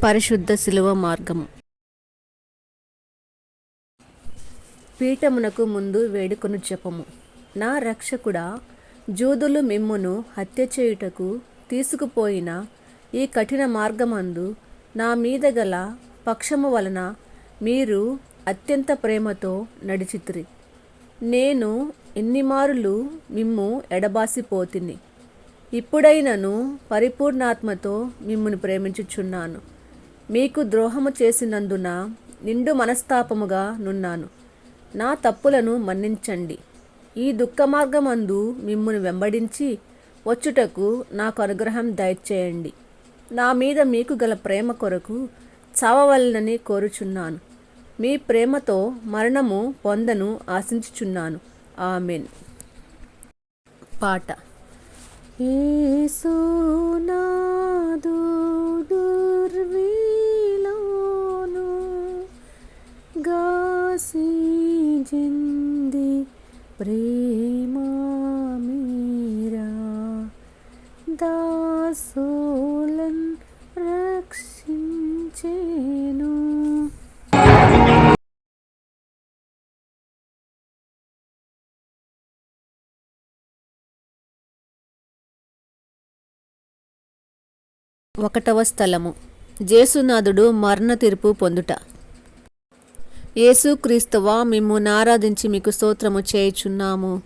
పరిశుద్ధ శిలువ మార్గము. పీఠమునకు ముందు వేడుకొను జపము. నా రక్షకుడా, జూదులు మిమ్మును హత్య చేయుటకు తీసుకుపోయిన ఈ కఠిన మార్గమందు నా మీద గల పక్షము వలన మీరు అత్యంత ప్రేమతో నడిచితిరి. నేను ఎన్నిమారులు మిమ్ము ఎడబాసిపోతిని. ఇప్పుడైనను పరిపూర్ణాత్మతో మిమ్మును ప్రేమించుచున్నాను. మీకు ద్రోహము చేసినందున నిండు మనస్తాపముగా నున్నాను. నా తప్పులను మన్నించండి. ఈ దుఃఖ మార్గమందు మిమ్మును వెంబడించి వచ్చుటకు నాకు అనుగ్రహం దయచేయండి. నా మీద మీకు గల ప్రేమ కొరకు చావవలనని కోరుచున్నాను. మీ ప్రేమతో మరణము పొందను ఆశించుచున్నాను. ఆమెన్. పాట. యేసునాదు దుర్విలోను గాసి జింది ప్రేమా మీరా దాసులన్ రక్షించెను. ఒకటవ స్థలము. జేసునాథుడు మరణ తీర్పు పొందుట. యేసుక్రీస్తువా, మిమ్మును ఆరాధించి మీకు స్తోత్రము చేయుచున్నాము.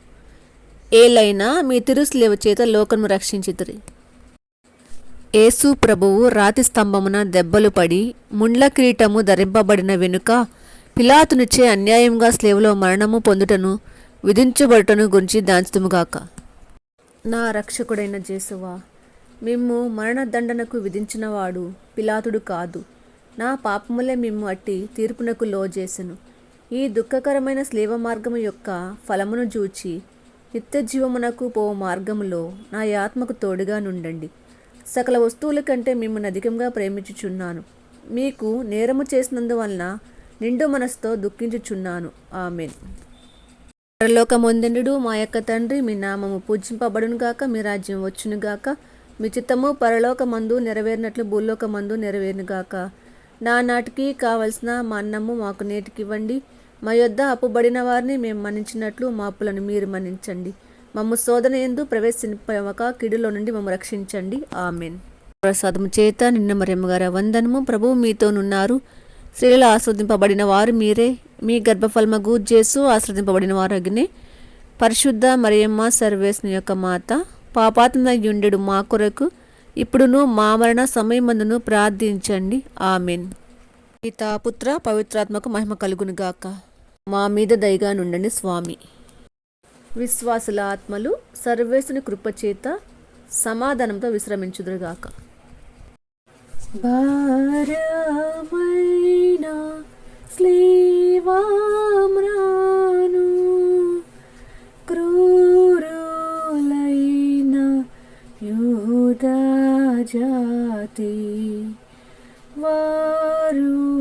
ఏలైనా మీ తిరుస్లేవ చేత లోకము రక్షించితిరి. యేసు ప్రభువు రాతి స్తంభమున దెబ్బలు పడి ముండ్ల కిరీటము ధరింపబడిన వెనుక పిలాతునిచే అన్యాయంగా స్లేవలో మరణము పొందుటను విధించబడుటను గురించి దాంచుతుముగాక. నా రక్షకుడైన జేసువా, మిమ్ము మరణదండనకు విధించినవాడు పిలాతుడు కాదు. నా పాపములే మిమ్ము అట్టి తీర్పునకు లోజేసెను. ఈ దుఃఖకరమైన స్లేవ మార్గము యొక్క ఫలమును చూచి నిత్యజీవమునకు పోవు మార్గములో నా ఆత్మకు తోడుగా నుండండి. సకల వస్తువుల కంటే మిమ్మల్ని అధికంగా ప్రేమించుచున్నాను. మీకు నేరము చేసినందువలన నిండు మనసుతో దుఃఖించుచున్నాను. ఆమెన్. పరలోకమందుండు మా యొక్క తండ్రి, మీ నామము పూజింపబడునుగాక, మీ రాజ్యం వచ్చునుగాక, మీ చిత్తము పరలోకమందు నెరవేరినట్లు భూలోకమందు నెరవేరునుగాక. నానాటికి కావలసిన మా అన్నము మాకు నేటికివ్వండి. మా యొద్ద అప్పుబడిన వారిని మేము మన్నించినట్లు మా అప్పులను మీరు మన్నించండి. మమ్ము శోధన యందు ప్రవేశింపక కీడులో నుండి మమ్ము రక్షించండి. ఆమెన్. ప్రసాదము చేత నిన్న మరియమ్మ గారి వందనము. ప్రభువు మీతోనున్నారు. స్త్రీలలో ఆస్వాదింపబడిన వారు మీరే. మీ గర్భఫలమగు యేసు ఆస్వాదింపబడిన వారు అగ్ని. పరిశుద్ధ మరియమ్మ సర్వేశ్వరుని యొక్క మాత, పాపాత్మయుండెడు మా కొరకు ఇప్పుడును మా మరణ సమయమందును ప్రార్థించండి. ఆమెన్. పితా పుత్ర పవిత్రాత్మకు మహిమ కలుగునుగాక. మా మీద దయగా నుండండి స్వామి. విశ్వాసుల ఆత్మలు సర్వేశ్వరుని కృపచేత సమాధానంతో విశ్రమించుదురుగాక. భారమైన స్లీవామ్రాను క్రూరులైన యూదా జాతి వారు